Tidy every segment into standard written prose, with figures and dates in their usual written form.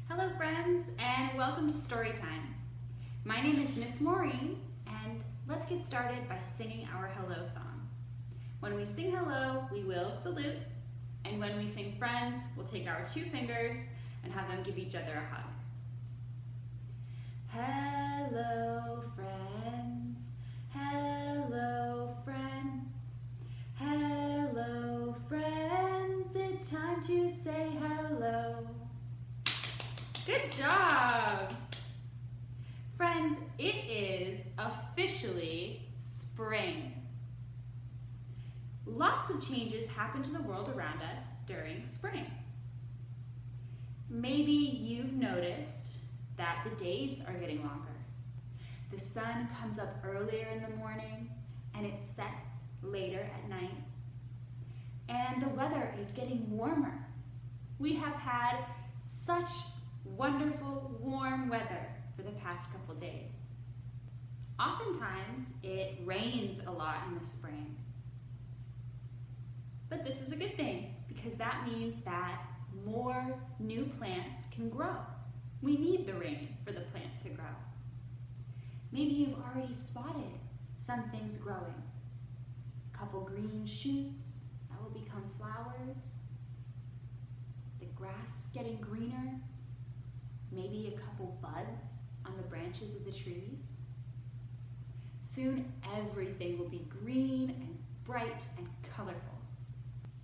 Hello friends, and welcome to Storytime. My name is Miss Maureen, and let's get started by singing our hello song. When we sing hello, we will salute, and when we sing friends, we'll take our two fingers and have them give each other a hug. Hello friends, hello friends, hello friends, it's time to say hello. Good job! Friends, it is officially spring. Lots of changes happen to the world around us during spring. Maybe you've noticed that the days are getting longer. The sun comes up earlier in the morning and it sets later at night. And the weather is getting warmer. We have had such wonderful warm weather for the past couple days. Oftentimes it rains a lot in the spring. But this is a good thing because that means that more new plants can grow. We need the rain for the plants to grow. Maybe you've already spotted some things growing. A couple green shoots that will become flowers. The grass getting greener. Maybe a couple buds on the branches of the trees. Soon everything will be green and bright and colorful.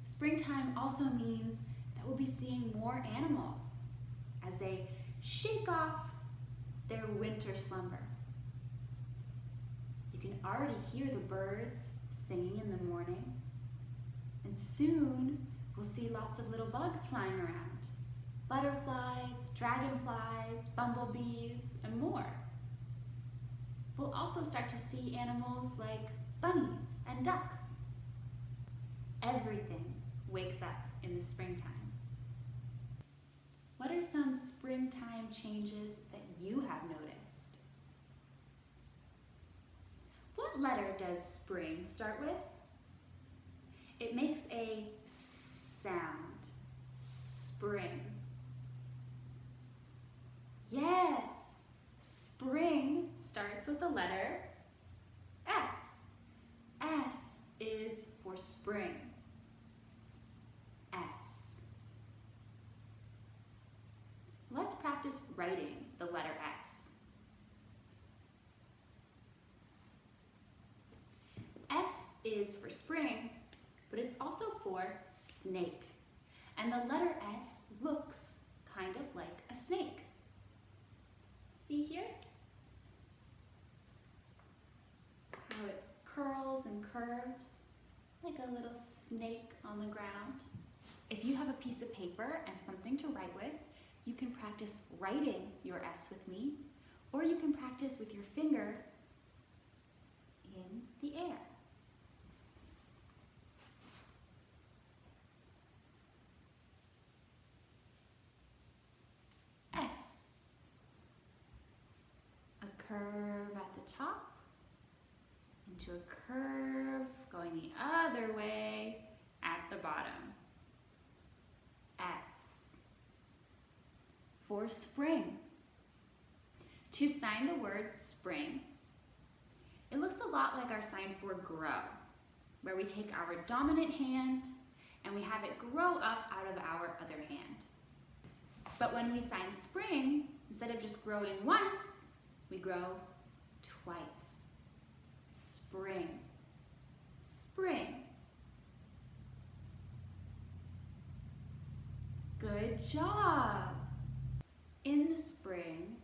Springtime also means that we'll be seeing more animals as they shake off their winter slumber. You can already hear the birds singing in the morning, and soon we'll see lots of little bugs flying around. Butterflies, dragonflies, bumblebees, and more. We'll also start to see animals like bunnies and ducks. Everything wakes up in the springtime. What are some springtime changes that you have noticed? What letter does spring start with? It makes a sound. Spring. Yes, spring starts with the letter S. S is for spring. S. Let's practice writing the letter S. S is for spring, but it's also for snake. And the letter S looks kind of like a snake. See here? How it curls and curves like a little snake on the ground. If you have a piece of paper and something to write with, you can practice writing your S with me, or you can practice with your finger in the air. S. Curve at the top, into a curve going the other way at the bottom. S. For spring. To sign the word spring, it looks a lot like our sign for grow, where we take our dominant hand and we have it grow up out of our other hand. But when we sign spring, instead of just growing once, we grow twice. Spring. Spring. Good job! In the spring,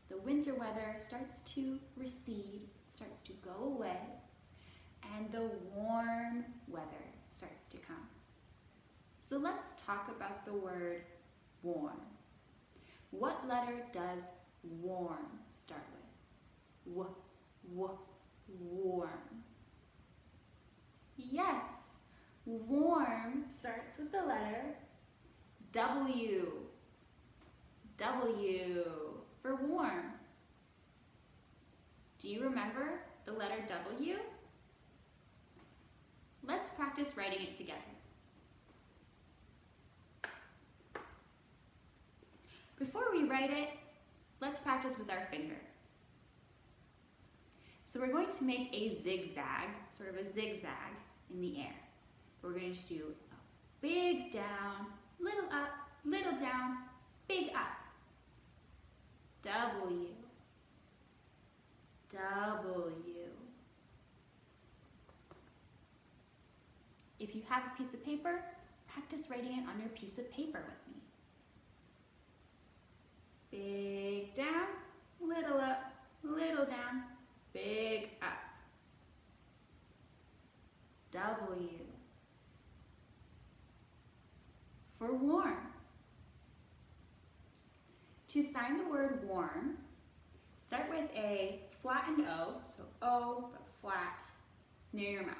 the winter weather starts to recede, starts to go away, and the warm weather starts to come. So let's talk about the word warm. What letter does warm start with? Warm. Yes, warm starts with the letter W. W for warm. Do you remember the letter W? Let's practice writing it together. Before we write it, let's practice with our finger. So we're going to make a zigzag, sort of a zigzag in the air. We're going to do a big down, little up, little down, big up. W, W. If you have a piece of paper, practice writing it on your piece of paper with me. Big down, little up, little down, big up. W. For warm. To sign the word warm, start with a flattened O, so O but flat near your mouth.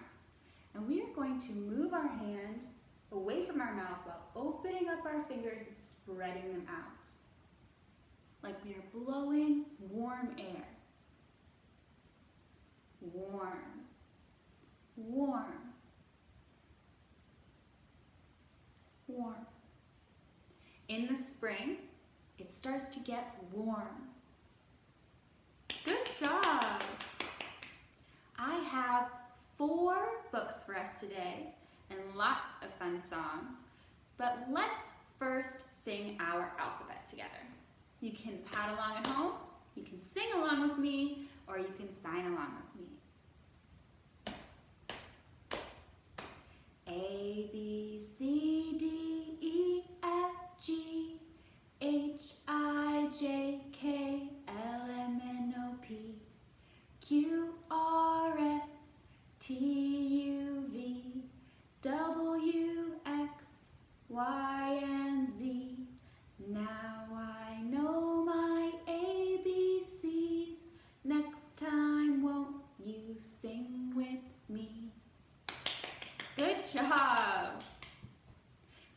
And we are going to move our hand away from our mouth while opening up our fingers and spreading them out. Like we are blowing warm air. Warm, warm, warm. In the spring, it starts to get warm. Good job! I have 4 books for us today and lots of fun songs, but let's first sing our alphabet together. You can pat along at home, you can sing along with me, or you can sign along with me. A, B, C, D, E, F, G, H, I, J, K, L, M, N, O, P, Q, R, S, T, U, V, W, X, Y, and Z. Now I know my ABCs. Next time, won't you sing with me? Good job!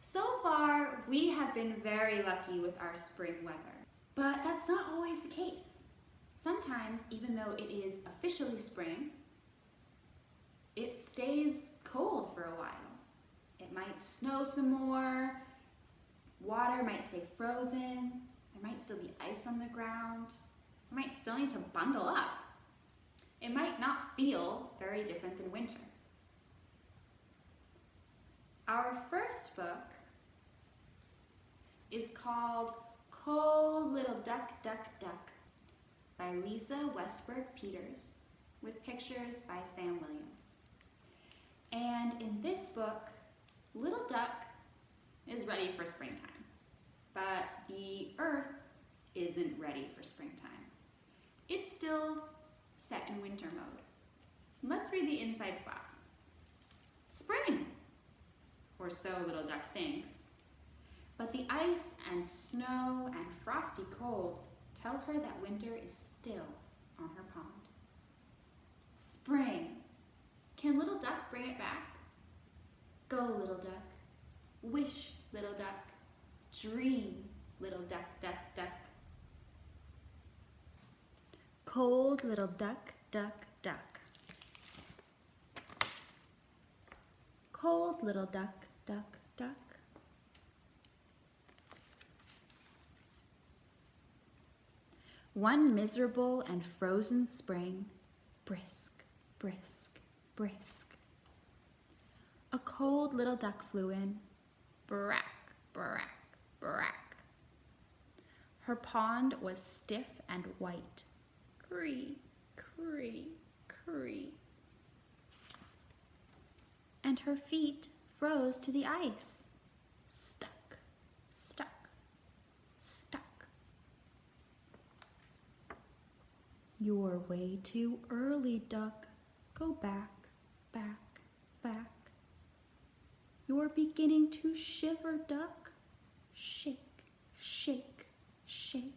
So far, we have been very lucky with our spring weather, but that's not always the case. Sometimes, even though it is officially spring, it stays cold for a while. It might snow some more, water might stay frozen, there might still be ice on the ground, you might still need to bundle up. It might not feel very different than winter. Our first book is called Cold Little Duck, Duck, Duck by Lisa Westberg Peters with pictures by Sam Williams. And in this book, Little Duck is ready for springtime, but the earth isn't ready for springtime. It's still set in winter mode. Let's read the inside flap. Spring, or so Little Duck thinks, but the ice and snow and frosty cold tell her that winter is still on her pond. Spring, can Little Duck bring it back? Go, Little Duck, wish, Little Duck, dream, Little Duck, Duck, Duck. Cold little duck, duck, duck. Cold little duck, duck, duck. One miserable and frozen spring, brisk, brisk, brisk. A cold little duck flew in, brack, brack, brack. Her pond was stiff and white. Cree, cree, cree. And her feet froze to the ice. Stuck, stuck, stuck. You're way too early, duck. Go back, back, back. You're beginning to shiver, duck. Shake, shake, shake.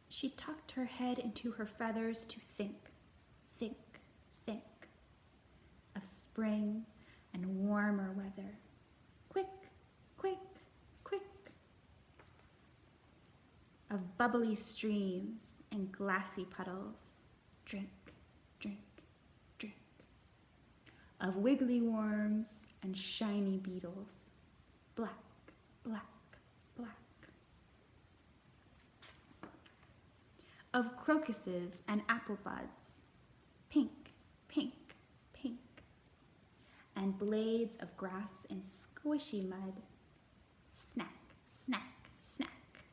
She tucked her head into her feathers to think, think, think of spring and warmer weather. Quick, quick, quick. Of bubbly streams and glassy puddles. Drink, drink, drink. Of wiggly worms and shiny beetles. Black, black, black. of crocuses and apple buds, pink, pink, pink, and blades of grass in squishy mud, snack, snack, snack.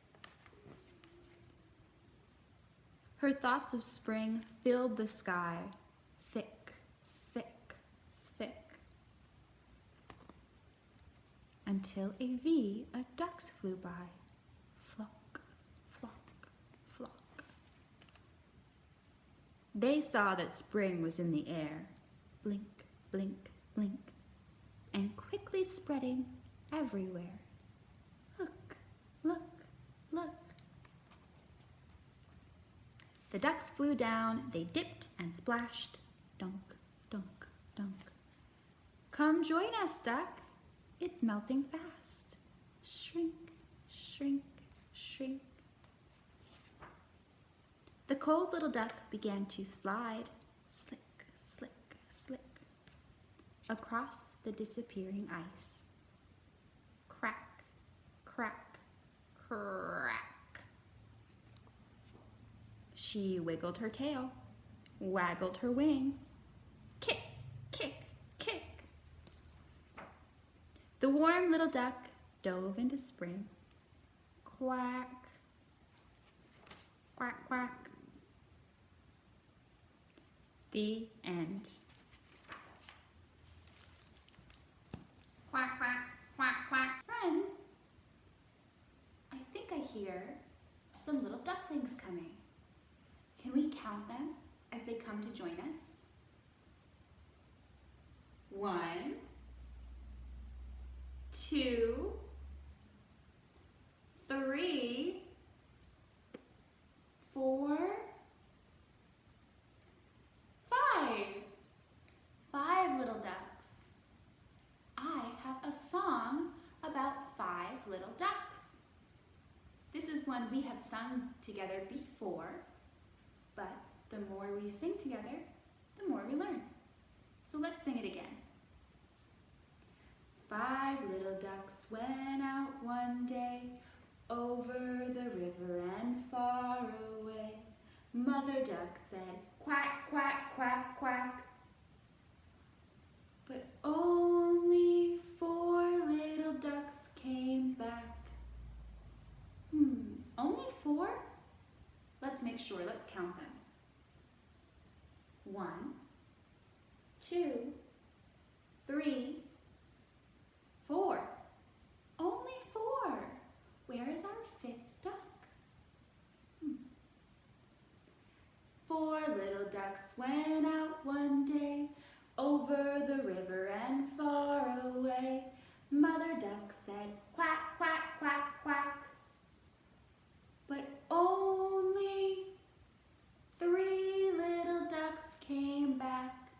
Her thoughts of spring filled the sky, thick, thick, thick, until a V of ducks flew by, flock, flock, flock. They saw that spring was in the air, blink, blink, blink, and quickly spreading everywhere. Look, look, look. The ducks flew down, they dipped and splashed, dunk, dunk, dunk. Come join us, duck. It's melting fast. Shrink, shrink, shrink. The cold little duck began to slide, slick, slick, slick, across the disappearing ice. Crack, crack, crack. She wiggled her tail, waggled her wings, kick, kick, kick. The warm little duck dove into spring. Quack, quack, quack. The end. Quack, quack, quack, quack. Friends, I think I hear some little ducklings coming. Can we count them as they come to join us? 1, 2, 3, 4, 5. 5 little ducks. I have a song about 5 little ducks. This is one we have sung together before, but the more we sing together, the more we learn. So let's sing it again. 5 little ducks went out one day, over the river and far away. Mother duck said, quack, quack, quack, quack. But only 4 little ducks came back. Only 4? Let's make sure, let's count them. 1, 2, 3, 4. Only 4. Where is our 5th duck? 4 little ducks went out one day, over the river and far away. Mother duck said, quack, quack, quack, quack. But only 3 little ducks came back.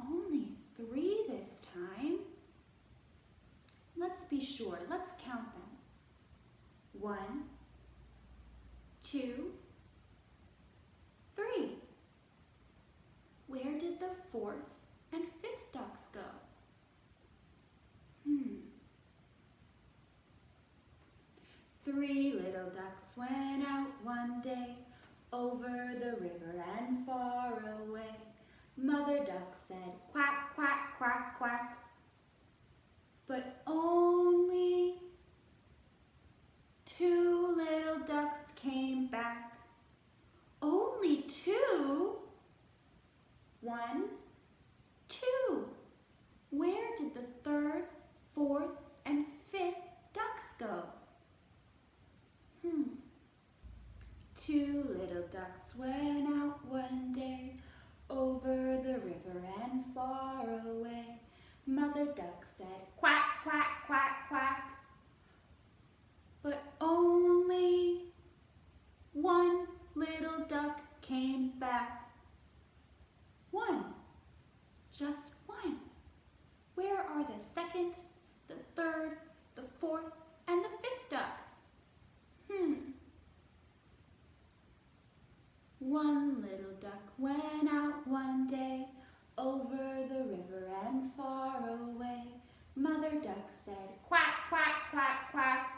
Only 3 this time. Let's be sure. Let's count them. 1, 2, 3. Where did the 4th and 5th ducks go? 3 little ducks went out one day, over the river and far away. Mother duck said, quack, quack, quack, quack. But only 2 little ducks came back. Only 2? 1, 2. Where did the 3rd, 4th, and 5th ducks go? 2 little ducks went out one day, over the river and far away. Mother duck said, quack, quack, quack, quack. But only 1 little duck came back. 1. Just 1. Where are the 2nd, the 3rd, the 4th, and the 5th ducks? 1 little duck went out one day, over the river and far away. Mother duck said, quack, quack, quack, quack.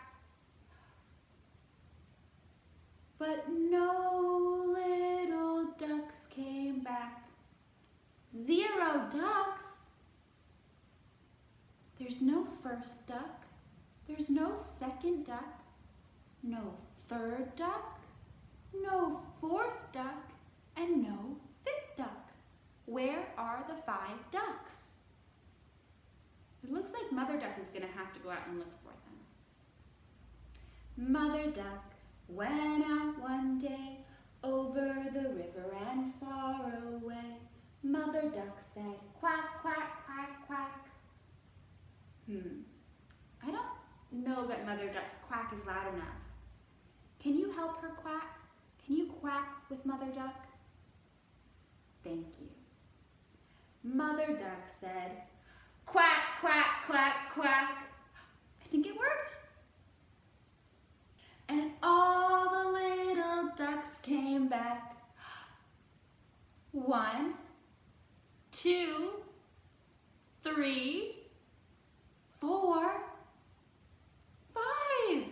But no 0 ducks. There's no first duck. There's no second duck. No third duck. No fourth duck. And no 5th duck. Where are the 5 ducks? It looks like Mother Duck is going to have to go out and look for them. Mother Duck went out one day over the river and far away. Mother Duck said, quack, quack, quack, quack. I don't know that Mother Duck's quack is loud enough. Can you help her quack? Can you quack with Mother Duck? Thank you. Mother Duck said, quack, quack, quack, quack. I think it worked. And all the little ducks came back. 1, 2, 3, 4, 5.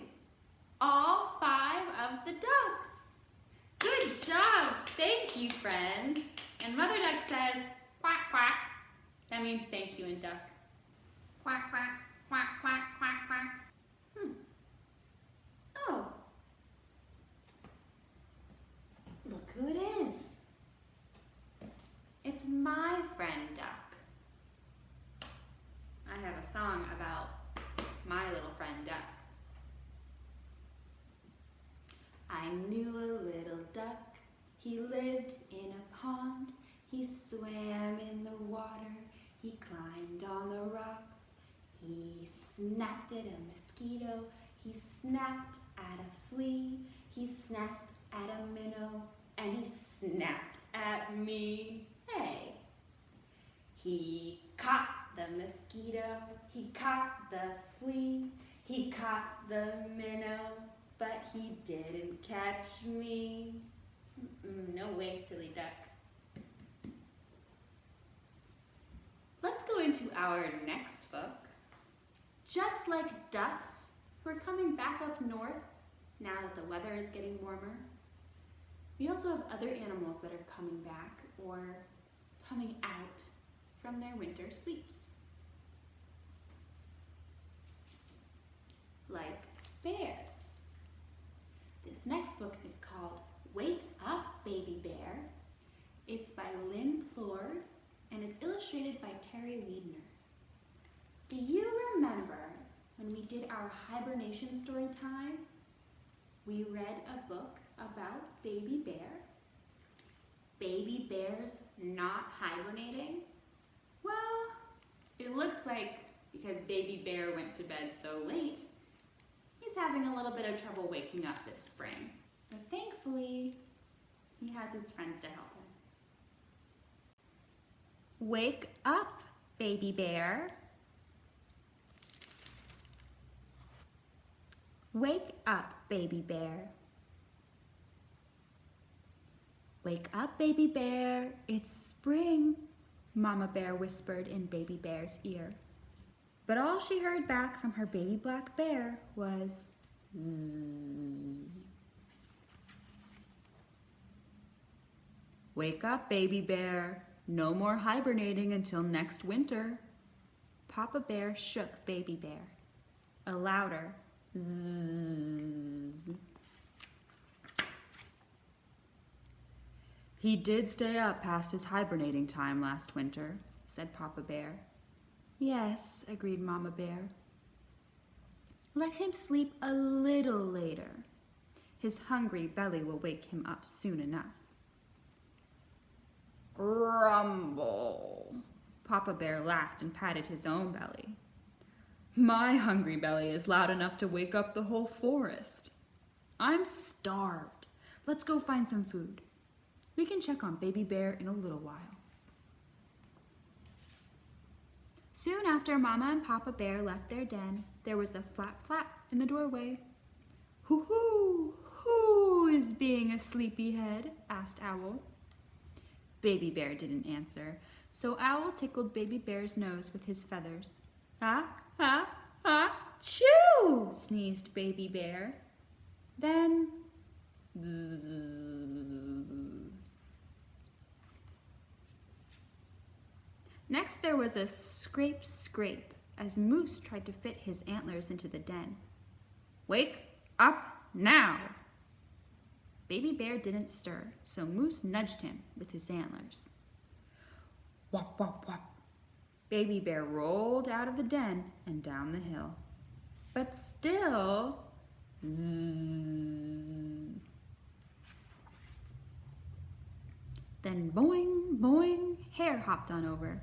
All 5 of the ducks. Good job. Thank you, friends. And Mother Duck says, quack, quack. That means thank you in duck. Quack, quack, quack, quack, quack, quack. Oh. Look who it is. It's my friend Duck. I have a song about my little friend Duck. I knew a little duck. He lived in a pond. He swam in the water. He climbed on the rocks. He snapped at a mosquito. He snapped at a flea. He snapped at a minnow. And he snapped at me. Hey. He caught the mosquito. He caught the flea. He caught the minnow. But he didn't catch me. No way, silly duck. Let's go into our next book. Just like ducks, we're coming back up north now that the weather is getting warmer. We also have other animals that are coming back or coming out from their winter sleeps. Like bears. This next book is called Wake Up, Baby Bear. It's by Lynne, Plourde, and it's illustrated by Terry Wiedner. Do you remember when we did our hibernation story time? We read a book about Baby Bear. Baby Bear's not hibernating? Well, it looks like because Baby Bear went to bed so late, he's having a little bit of trouble waking up this spring. But thankfully, he has his friends to help him. Wake up, Baby Bear. Wake up, Baby Bear. Wake up, Baby Bear, it's spring, Mama Bear whispered in Baby Bear's ear. But all she heard back from her baby black bear was zzz. Wake up, Baby Bear. No more hibernating until next winter. Papa Bear shook Baby Bear. A louder zzz. He did stay up past his hibernating time last winter, said Papa Bear. Yes, agreed Mama Bear. Let him sleep a little later. His hungry belly will wake him up soon enough. Grumble. Papa Bear laughed and patted his own belly. My hungry belly is loud enough to wake up the whole forest. I'm starved. Let's go find some food. We can check on Baby Bear in a little while. Soon after Mama and Papa Bear left their den, there was a flap flap in the doorway. Hoo-hoo! Who is being a sleepyhead? Asked Owl. Baby Bear didn't answer, so Owl tickled Baby Bear's nose with his feathers. Ah, ah, ah, choo! Sneezed Baby Bear. Then, zzz. Next there was a scrape, scrape, as Moose tried to fit his antlers into the den. "Wake up now!" Baby Bear didn't stir, so Moose nudged him with his antlers. Whop, whop, whop. Baby Bear rolled out of the den and down the hill. But still, zzz. Then boing, boing, Hare hopped on over.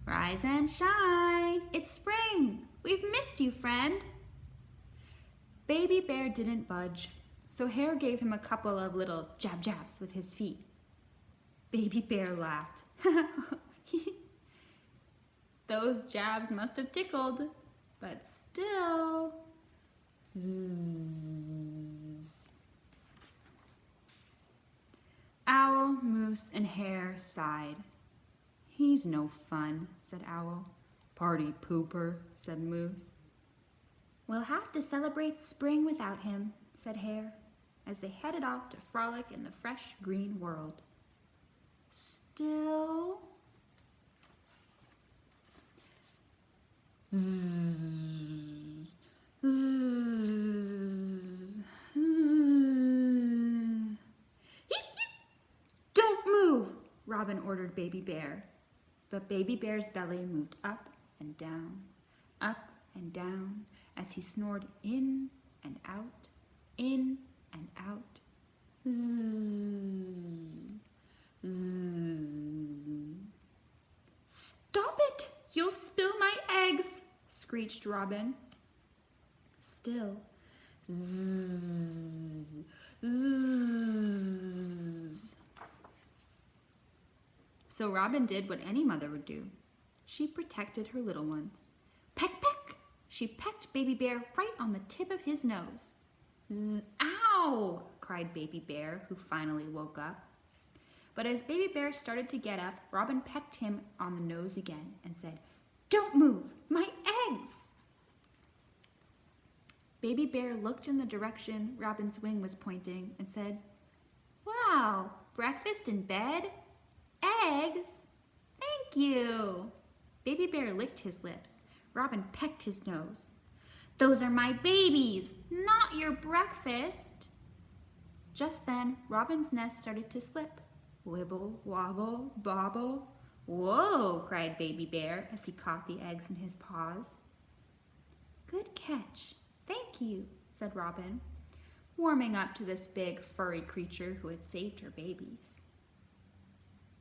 "Rise and shine, it's spring. We've missed you, friend." Baby Bear didn't budge, so Hare gave him a couple of little jab-jabs with his feet. Baby Bear laughed. Those jabs must have tickled, but still, zzz. Owl, Moose, and Hare sighed. "He's no fun," said Owl. "Party pooper," said Moose. "We'll have to celebrate spring without him," said Hare, as they headed off to frolic in the fresh green world. Still, zzz, zzz, zzz. "Heep, heep! Don't move!" Robin ordered Baby Bear. But Baby Bear's belly moved up and down, as he snored in and out, in and out. Zzz, zzz. "Stop it! You'll spill my eggs!" screeched Robin. Still, zzz, zzz. So Robin did what any mother would do. She protected her little ones. Peck, peck! She pecked Baby Bear right on the tip of his nose. Zzz, ow! Cried Baby Bear, who finally woke up. But as Baby Bear started to get up, Robin pecked him on the nose again and said, "Don't move! My eggs!" Baby Bear looked in the direction Robin's wing was pointing and said, "Wow, breakfast in bed? Eggs? Thank you!" Baby Bear licked his lips. Robin pecked his nose. "Those are my babies, not your breakfast." Just then, Robin's nest started to slip. Wibble, wobble, bobble. "Whoa!" cried Baby Bear as he caught the eggs in his paws. "Good catch. Thank you," said Robin, warming up to this big, furry creature who had saved her babies.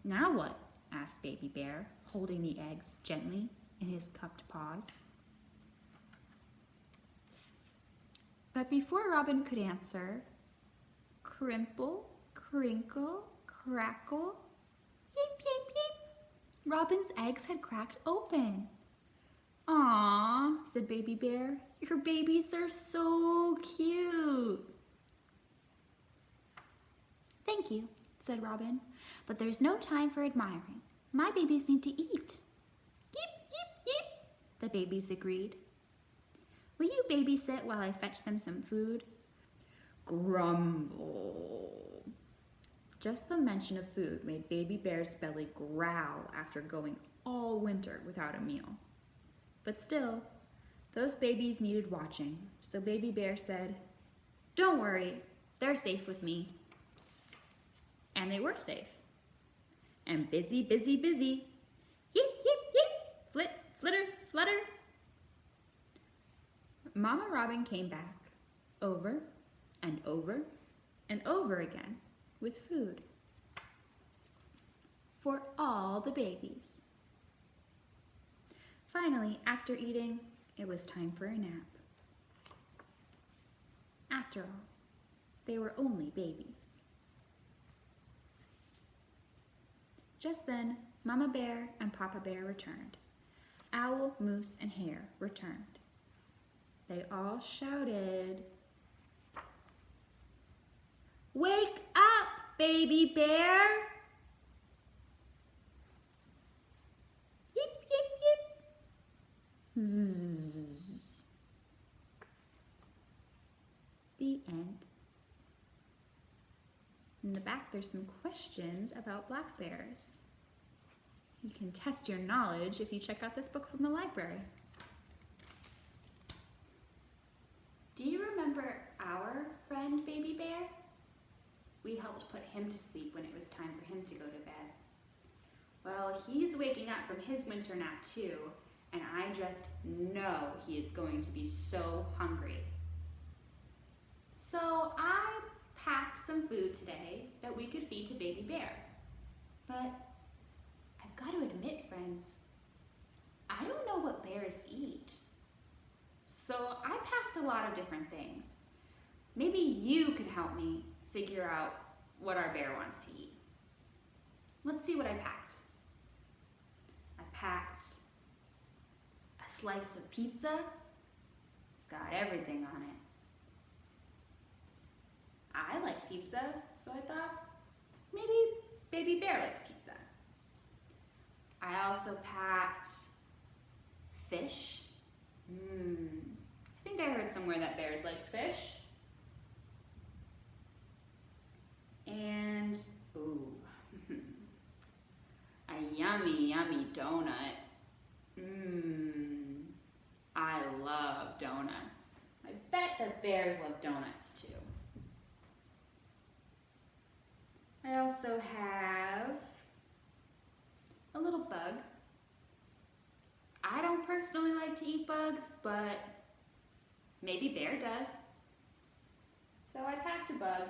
"Now what?" asked Baby Bear, holding the eggs gently in his cupped paws. But before Robin could answer, crimple, crinkle, crackle, yip, yip, yip, Robin's eggs had cracked open. "Aw," said Baby Bear, "your babies are so cute." "Thank you," said Robin, "but there's no time for admiring. My babies need to eat." "Yip, yip, yip," the babies agreed. "Will you babysit while I fetch them some food?" Grumble. Just the mention of food made Baby Bear's belly growl after going all winter without a meal. But still, those babies needed watching, so Baby Bear said, "Don't worry, they're safe with me." And they were safe. And busy, busy, busy. Yip, yip, yip, flit, flitter, flutter. Mama Robin came back, over and over and over again, with food for all the babies. Finally, after eating, it was time for a nap. After all, they were only babies. Just then, Mama Bear and Papa Bear returned. Owl, Moose, and Hare returned. They all shouted, "Wake up, Baby Bear!" Yip, yip, yip. Zzz. The end. In the back, there's some questions about black bears. You can test your knowledge if you check out this book from the library. Do you remember our friend Baby Bear? We helped put him to sleep when it was time for him to go to bed. Well, he's waking up from his winter nap too, and I just know he is going to be so hungry. So I packed some food today that we could feed to Baby Bear. But I've got to admit, friends, I don't know what bears eat. So I packed a lot of different things. Maybe you could help me figure out what our bear wants to eat. Let's see what I packed. I packed a slice of pizza. It's got everything on it. I like pizza, so I thought maybe Baby Bear likes pizza. I also packed fish. I think I heard somewhere that bears like fish. And, ooh, a yummy, yummy donut. I love donuts. I bet that bears love donuts too. I also have a little bug. I don't personally like to eat bugs, but maybe Bear does. So I packed a bug.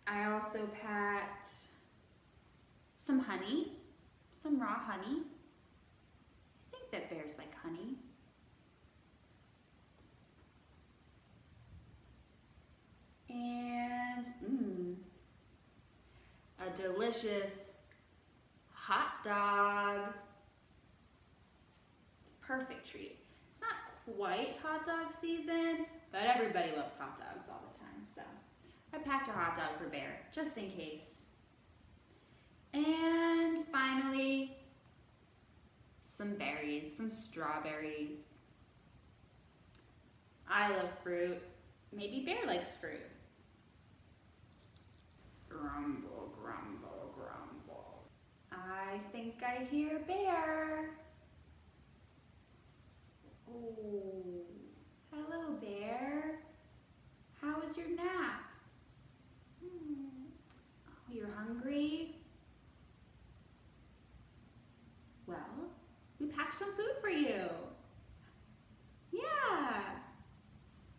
I also packed some honey, some raw honey. I think that bears like honey. And a delicious hot dog. It's a perfect treat. It's not quite hot dog season, but everybody loves hot dogs all the time, so I packed a hot dog for Bear, just in case. And finally, some berries, some strawberries. I love fruit. Maybe Bear likes fruit. Grumble, grumble, grumble. I think I hear Bear. Oh, hello, Bear. How was your nap? Oh, you're hungry? Well, we packed some food for you. Yeah.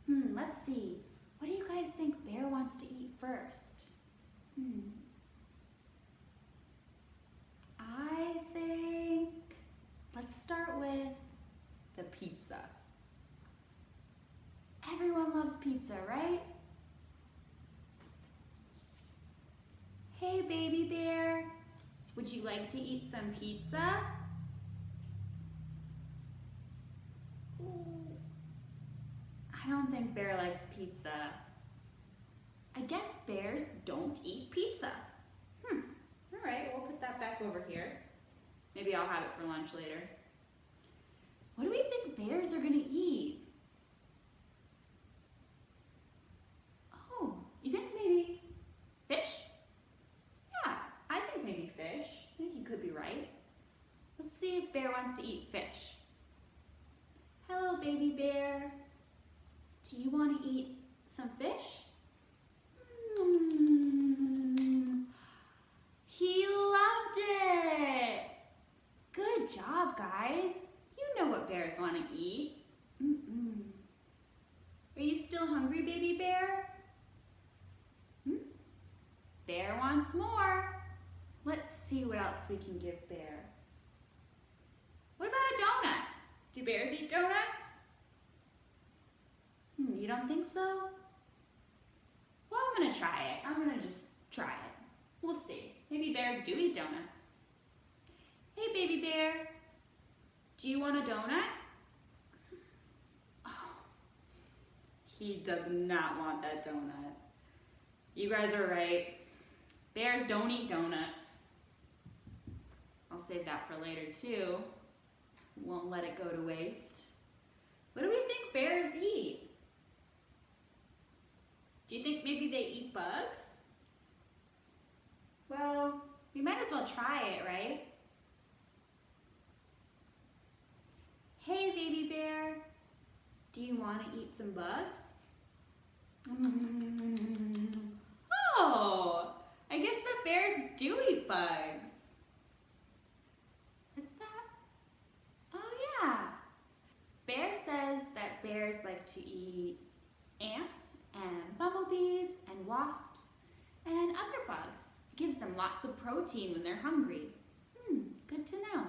Let's see. What do you guys think Bear wants to eat first? I think let's start with the pizza. Everyone loves pizza, right? Hey, Baby Bear, would you like to eat some pizza? Ooh. I don't think Bear likes pizza. I guess bears don't eat pizza. All right, we'll put that back over here. Maybe I'll have it for lunch later. What do we think bears are gonna eat? Oh, you think maybe fish? Yeah, I think maybe fish. I think you could be right. Let's see if Bear wants to eat fish. Hello, Baby Bear. Do you want to eat some fish? He loved it! Good job, guys. You know what bears want to eat. Are you still hungry, Baby Bear? Bear wants more. Let's see what else we can give Bear. What about a donut? Do bears eat donuts? You don't think so? Well, I'm gonna try it. I'm gonna just try it. We'll see. Maybe bears do eat donuts. Hey, Baby Bear. Do you want a donut? Oh, he does not want that donut. You guys are right. Bears don't eat donuts. I'll save that for later too. Won't let it go to waste. What do we think bears eat? Do you think maybe they eat bugs? Well, try it, right? Hey, baby bear, do you want to eat some bugs? Oh, I guess the bears do eat bugs. What's that? Oh yeah. Bear says that bears like to eat ants and bumblebees and wasps and other bugs. It gives them lots of protein when they're hungry. Good to know.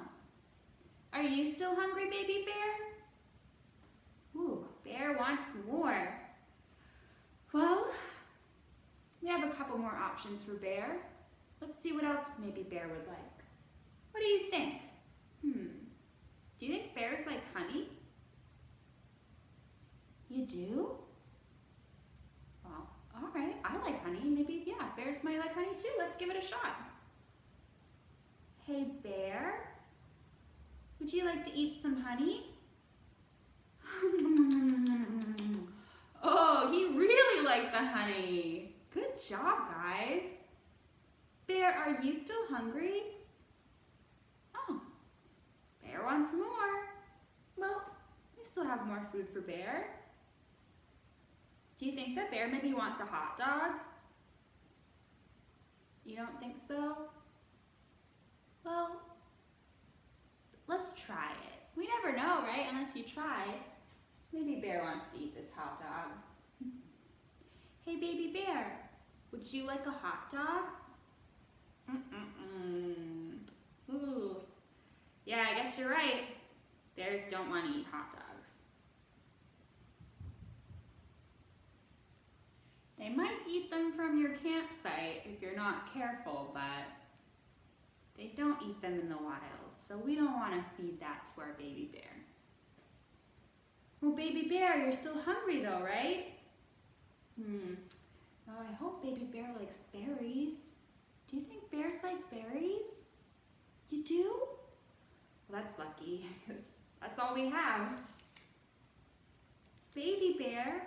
Are you still hungry, baby bear? Ooh, bear wants more. Well, we have a couple more options for bear. Let's see what else maybe bear would like. What do you think? Do you think bears like honey? You do? Well, all right, I like honey. Maybe, yeah, bears might like honey too. Let's give it a shot. Hey, bear, would you like to eat some honey? Oh, he really liked the honey. Good job, guys. Bear, are you still hungry? Oh, bear wants more. Well, we still have more food for bear. Do you think that bear maybe wants a hot dog? You don't think so? Well, let's try it. We never know, right? Unless you try. Maybe bear wants to eat this hot dog. Hey, baby bear, would you like a hot dog? Ooh. Yeah, I guess you're right. Bears don't want to eat hot dogs. They might eat them from your campsite if you're not careful, but they don't eat them in the wild, so we don't want to feed that to our baby bear. Well, baby bear, you're still hungry though, right? Well, I hope baby bear likes berries. Do you think bears like berries? You do? Well, that's lucky, because that's all we have. Baby bear,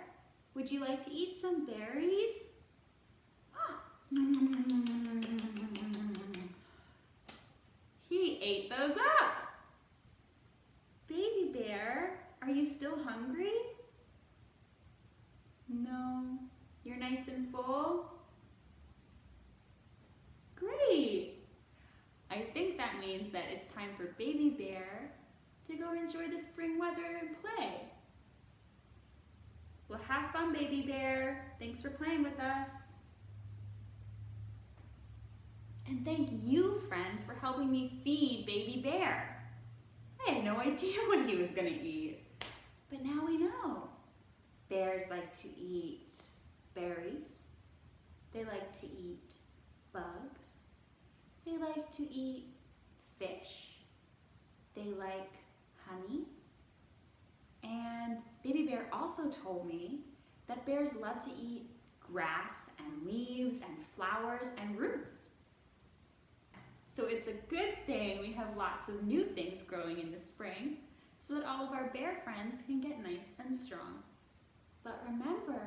would you like to eat some berries? He ate those up. Baby bear, are you still hungry? No, you're nice and full? Great. I think that means that it's time for baby bear to go enjoy the spring weather and play. Well, have fun, baby bear. Thanks for playing with us. And thank you, friends, for helping me feed baby bear. I had no idea what he was gonna eat, but now we know. Bears like to eat berries. They like to eat bugs. They like to eat fish. They like honey. And baby bear also told me that bears love to eat grass and leaves and flowers and roots. So it's a good thing we have lots of new things growing in the spring so that all of our bear friends can get nice and strong. But remember,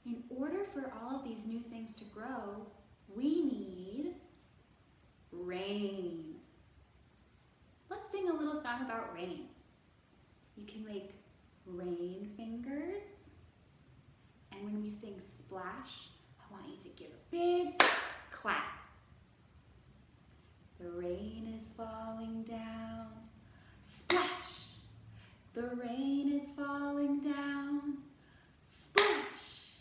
in order for all of these new things to grow, we need rain. Let's sing a little song about rain. You can make rain fingers. And when we sing splash, I want you to give a big clap. The rain is falling down. Splash! The rain is falling down. Splash!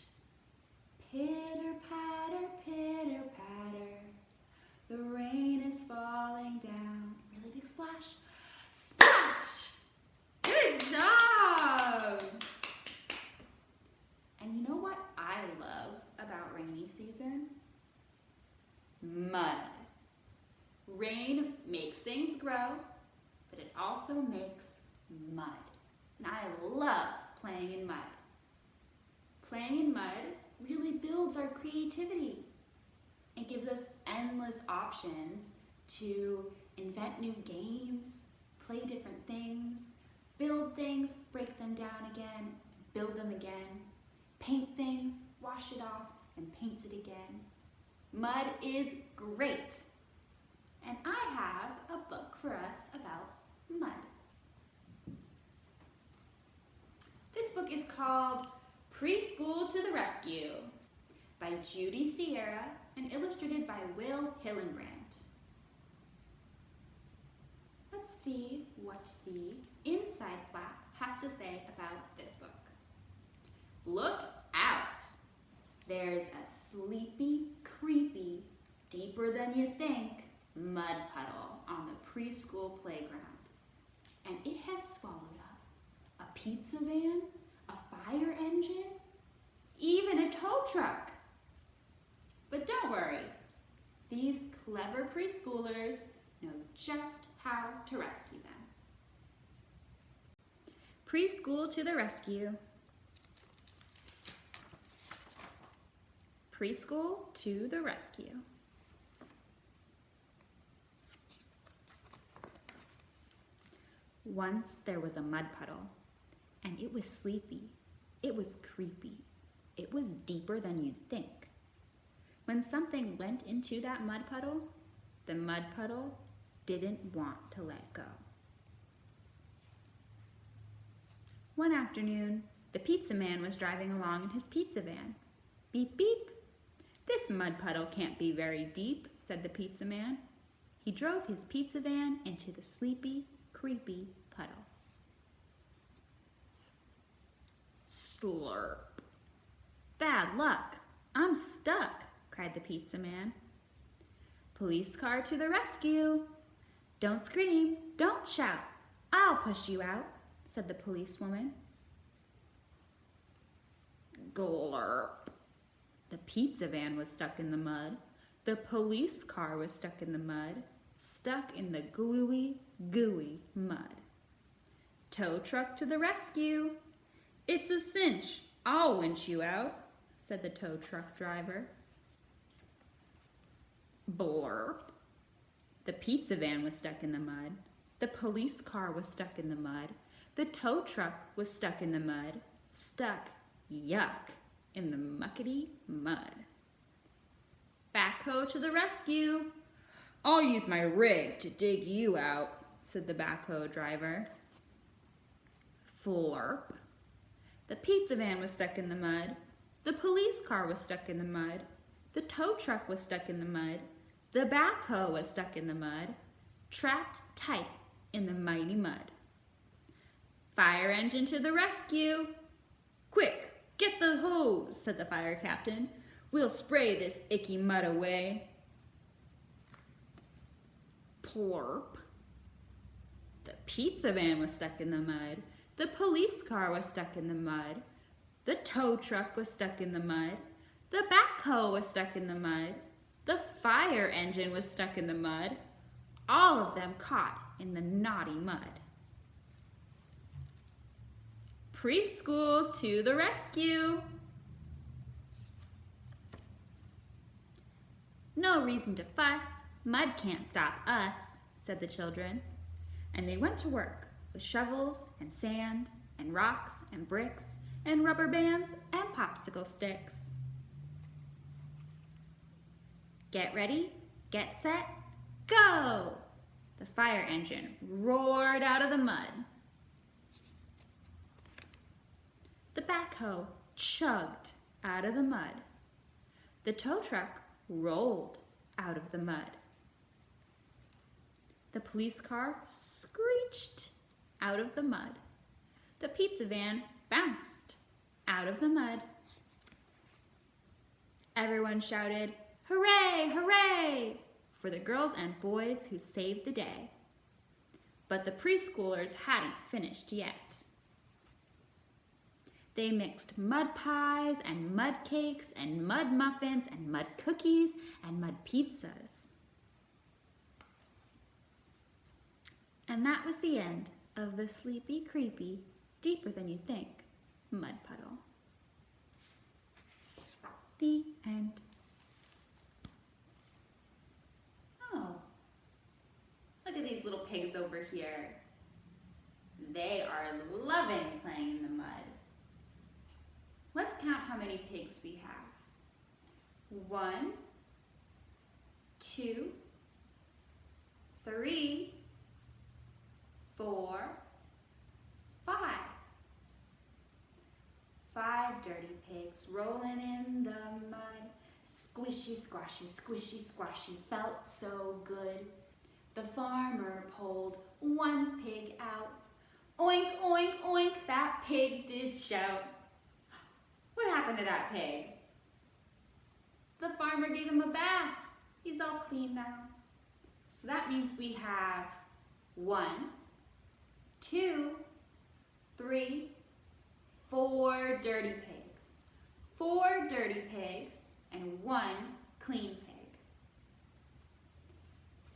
Pitter patter, pitter patter. The rain is falling down. Really big splash. Splash! Good job! And you know what I love about rainy season? Mud. Rain makes things grow, but it also makes mud. And I love playing in mud. Playing in mud really builds our creativity and gives us endless options to invent new games, play different things, build things, break them down again, build them again, paint things, wash it off, and paint it again. Mud is great. and I have a book for us about mud. This book is called Preschool to the Rescue by Judy Sierra and illustrated by Will Hillenbrand. Let's see what the inside flap has to say about this book. Look out! There's a sleepy, creepy, deeper than you think mud puddle on the preschool playground. And it has swallowed up a pizza van, a fire engine, even a tow truck. But don't worry, these clever preschoolers know just how to rescue them. Preschool to the rescue. Preschool to the rescue. Once there was a mud puddle, and it was sleepy, it was creepy, it was deeper than you'd think. When something went into that mud puddle, the mud puddle didn't want to let go. One afternoon, the pizza man was driving along in his pizza van. Beep, beep. This mud puddle can't be very deep, said the pizza man. He drove his pizza van into the sleepy, creepy puddle. Slurp. Bad luck. I'm stuck, cried the pizza man. Police car to the rescue. Don't scream, don't shout. I'll push you out, said the policewoman. Glurp. The pizza van was stuck in the mud. The police car was stuck in the mud, stuck in the gluey, gooey mud. Tow truck to the rescue. It's a cinch. I'll winch you out, said the tow truck driver. Blurp. The pizza van was stuck in the mud. The police car was stuck in the mud. The tow truck was stuck in the mud, stuck, yuck, in the muckety mud. Backhoe to the rescue. I'll use my rig to dig you out, said the backhoe driver. Flurp. The pizza van was stuck in the mud. The police car was stuck in the mud. The tow truck was stuck in the mud. The backhoe was stuck in the mud, trapped tight in the mighty mud. Fire engine to the rescue. Quick, get the hose, said the fire captain. We'll spray this icky mud away. Plurp. The pizza van was stuck in the mud. The police car was stuck in the mud. The tow truck was stuck in the mud. The backhoe was stuck in the mud. The fire engine was stuck in the mud. All of them caught in the naughty mud. Preschool to the rescue. No reason to fuss. Mud can't stop us, said the children. And they went to work with shovels and sand and rocks and bricks and rubber bands and popsicle sticks. Get ready, get set, go! The fire engine roared out of the mud. The backhoe chugged out of the mud. The tow truck rolled out of the mud. The police car screeched out of the mud. The pizza van bounced out of the mud. Everyone shouted, "Hooray, hooray!" for the girls and boys who saved the day. But the preschoolers hadn't finished yet. They mixed mud pies and mud cakes and mud muffins and mud cookies and mud pizzas. And that was the end of the sleepy, creepy, deeper than you think mud puddle. The end. Oh, look at these little pigs over here. They are loving playing in the mud. Let's count how many pigs we have. 1, 2, 3, 4, 5. 5 dirty pigs rolling in the mud. Squishy, squashy, squishy, squashy, felt so good. The farmer pulled one pig out. Oink, oink, oink, that pig did shout. What happened to that pig? The farmer gave him a bath. He's all clean now. So that means we have 1, 2, 3, 4 dirty pigs. 4 dirty pigs and 1 clean pig.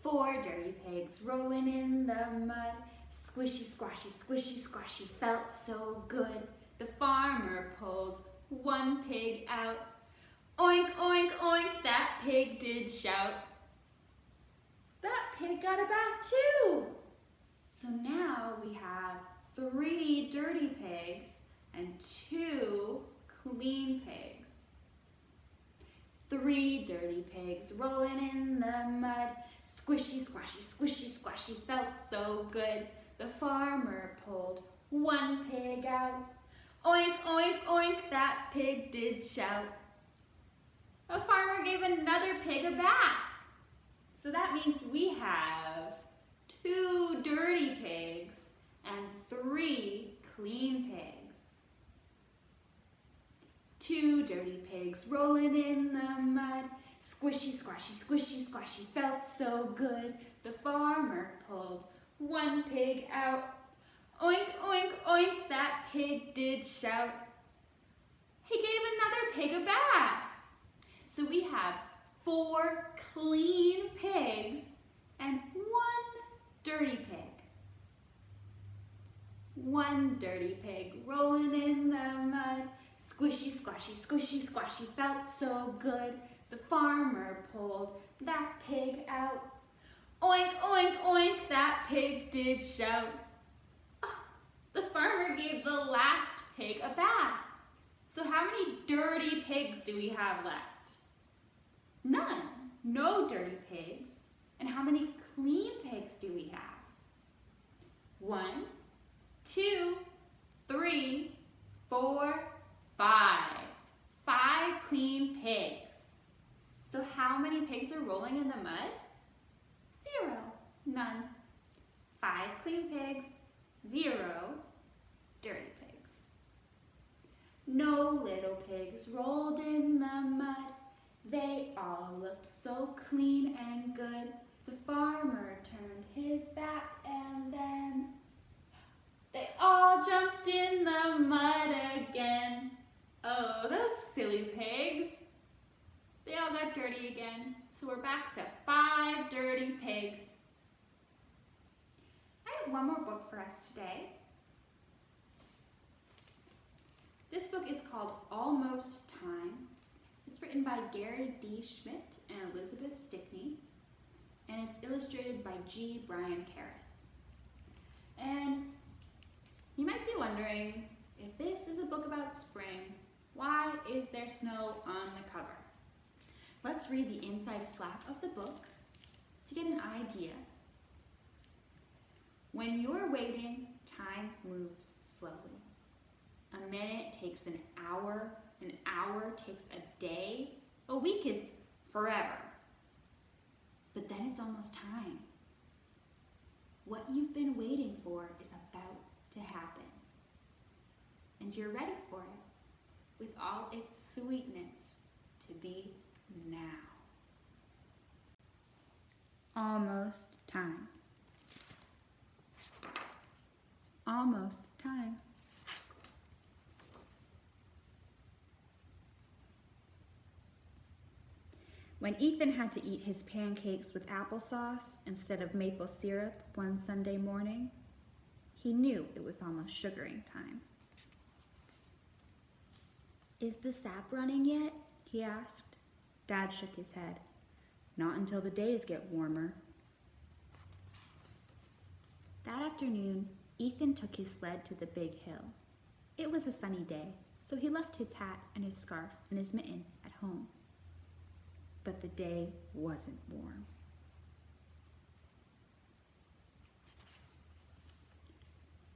4 dirty pigs rolling in the mud. Squishy, squashy, squishy, squashy, felt so good. The farmer pulled one pig out. Oink, oink, oink, that pig did shout. That pig got a bath too. So now we have 3 dirty pigs and 2 clean pigs. 3 dirty pigs rolling in the mud. Squishy, squashy, squishy, squashy, felt so good. The farmer pulled one pig out. Oink, oink, oink, that pig did shout. The farmer gave another pig a bath. So that means we have 2 dirty pigs and 3 clean pigs. 2 dirty pigs rolling in the mud. Squishy, squashy, squishy, squashy, felt so good. The farmer pulled one pig out. Oink, oink, oink, that pig did shout. He gave another pig a bath. So we have 4 clean pigs and 1 dirty pig. 1 dirty pig rolling in the mud. Squishy, squashy, squishy, squashy, felt so good. The farmer pulled that pig out. Oink, oink, oink, that pig did shout. Oh, the farmer gave the last pig a bath. So how many dirty pigs do we have left? None. No dirty pigs. And how many clean pigs do we have? 1, 2, 3, 4, 5. 5 clean pigs. So how many pigs are rolling in the mud? 0. None. 5 clean pigs, 0 dirty pigs. No little pigs rolled in the mud. They all looked so clean and good. The farmer turned his back and then they all jumped in the mud again. Oh, those silly pigs. They all got dirty again. So we're back to 5 dirty pigs. I have one more book for us today. This book is called Almost Time. It's written by Gary D. Schmidt and Elizabeth Stickney, and it's illustrated by G. Brian Karras. And you might be wondering, if this is a book about spring, why is there snow on the cover? Let's read the inside flap of the book to get an idea. When you're waiting, time moves slowly. A minute takes an hour takes a day, a week is forever. But then it's almost time. What you've been waiting for is about to happen. And you're ready for it, with all its sweetness to be now. Almost time. Almost time. When Ethan had to eat his pancakes with applesauce instead of maple syrup one Sunday morning, he knew it was almost sugaring time. "Is the sap running yet?" he asked. Dad shook his head. "Not until the days get warmer." That afternoon, Ethan took his sled to the big hill. It was a sunny day, so he left his hat and his scarf and his mittens at home. But the day wasn't warm.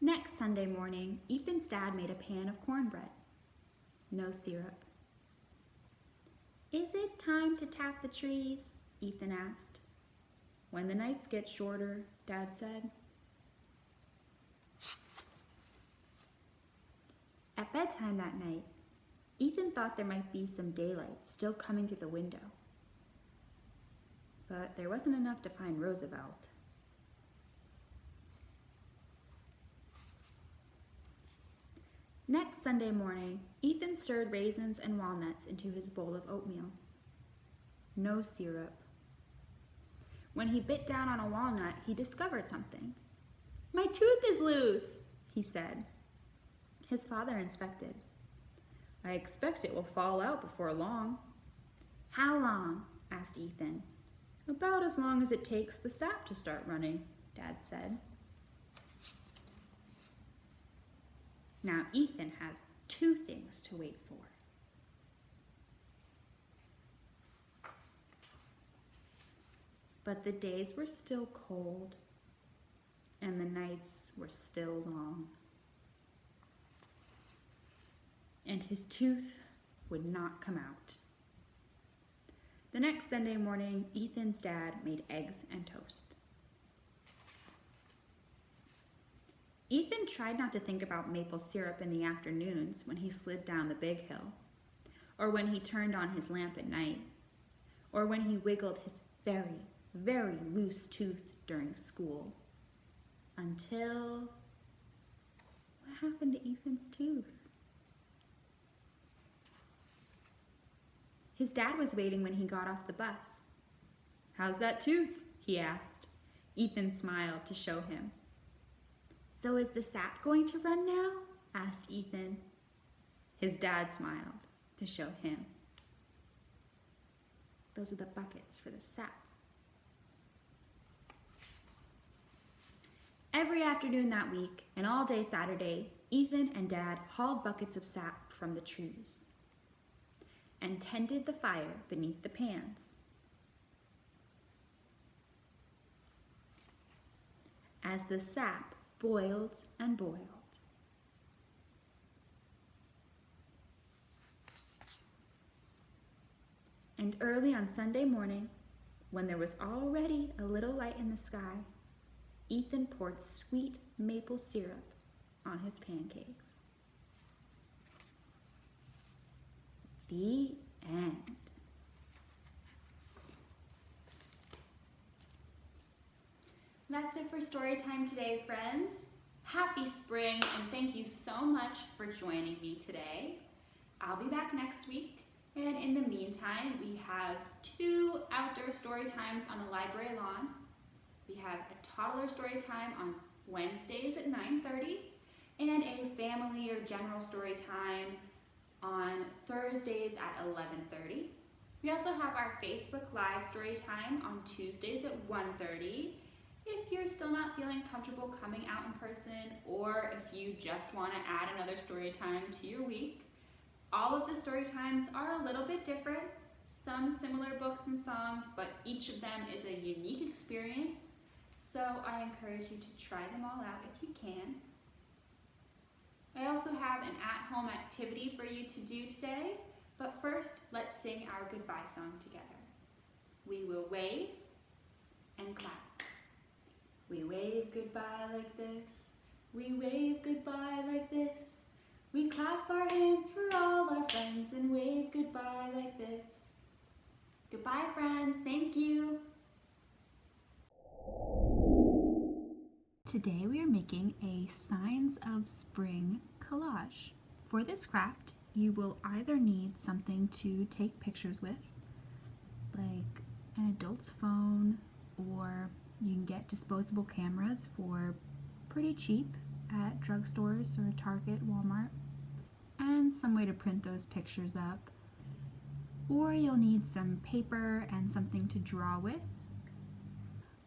Next Sunday morning, Ethan's dad made a pan of cornbread. No syrup. "Is it time to tap the trees?" Ethan asked. "When the nights get shorter," Dad said. At bedtime that night, Ethan thought there might be some daylight still coming through the window. But there wasn't enough to find Roosevelt. Next Sunday morning, Ethan stirred raisins and walnuts into his bowl of oatmeal. No syrup. When he bit down on a walnut, he discovered something. "My tooth is loose," he said. His father inspected. "I expect it will fall out before long." "How long?" asked Ethan. "About as long as it takes the sap to start running," Dad said. Now Ethan has 2 things to wait for. But the days were still cold, and the nights were still long. And his tooth would not come out. The next Sunday morning, Ethan's dad made eggs and toast. Ethan tried not to think about maple syrup in the afternoons when he slid down the big hill, or when he turned on his lamp at night, or when he wiggled his very, very loose tooth during school. Until... what happened to Ethan's tooth? His dad was waiting when he got off the bus. "How's that tooth?" he asked. Ethan smiled to show him. "So is the sap going to run now?" asked Ethan. His dad smiled to show him. Those are the buckets for the sap. Every afternoon that week and all day Saturday, Ethan and Dad hauled buckets of sap from the trees and tended the fire beneath the pans. As the sap boiled and boiled. And early on Sunday morning, when there was already a little light in the sky, Ethan poured sweet maple syrup on his pancakes. The end. That's it for story time today, friends. Happy spring, and thank you so much for joining me today. I'll be back next week, and in the meantime, we have 2 outdoor story times on the library lawn. We have a toddler story time on Wednesdays at 9:30, and a family or general story time on Thursdays at 11:30. We also have our Facebook Live story time on Tuesdays at 1:30. If you're still not feeling comfortable coming out in person, or if you just want to add another story time to your week, all of the story times are a little bit different. Some similar books and songs, but each of them is a unique experience. So I encourage you to try them all out if you can. I also have an at-home activity for you to do today, but first, let's sing our goodbye song together. We will wave and clap. We wave goodbye like this. We wave goodbye like this. We clap our hands for all our friends and wave goodbye like this. Goodbye, friends. Thank you. Today we are making a Signs of Spring collage. For this craft, you will either need something to take pictures with, like an adult's phone, or you can get disposable cameras for pretty cheap at drugstores or Target, Walmart, and some way to print those pictures up. Or you'll need some paper and something to draw with.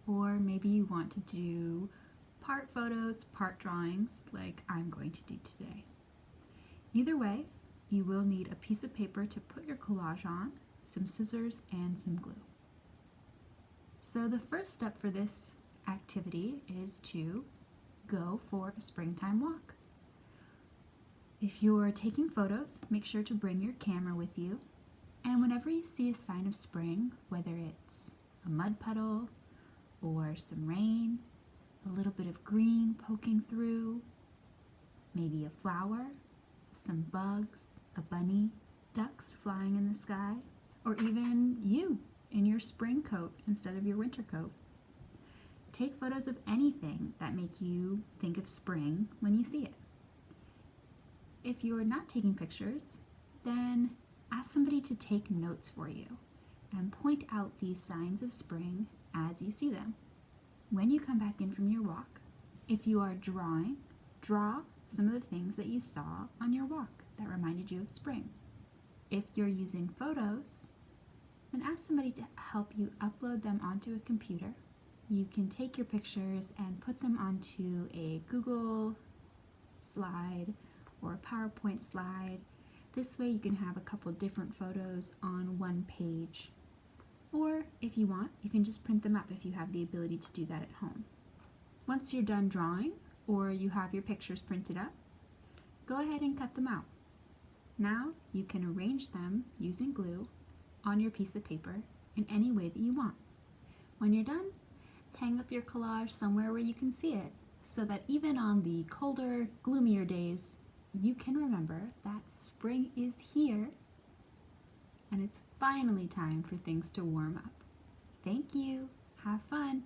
Or maybe you want to do part photos, part drawings, like I'm going to do today. Either way, you will need a piece of paper to put your collage on, some scissors, and some glue. So the first step for this activity is to go for a springtime walk. If you're taking photos, make sure to bring your camera with you. And whenever you see a sign of spring, whether it's a mud puddle or some rain, a little bit of green poking through, maybe a flower, some bugs, a bunny, ducks flying in the sky, or even you in your spring coat instead of your winter coat. Take photos of anything that make you think of spring when you see it. If you're not taking pictures, then ask somebody to take notes for you and point out these signs of spring as you see them. When you come back in from your walk, if you are drawing, draw some of the things that you saw on your walk that reminded you of spring. If you're using photos, then ask somebody to help you upload them onto a computer. You can take your pictures and put them onto a Google slide or a PowerPoint slide. This way you can have a couple different photos on one page. Or if you want, you can just print them up if you have the ability to do that at home. Once you're done drawing or you have your pictures printed up, go ahead and cut them out. Now you can arrange them using glue on your piece of paper in any way that you want. When you're done, hang up your collage somewhere where you can see it so that even on the colder, gloomier days, you can remember that spring is here and it's finally time for things to warm up. Thank you. Have fun.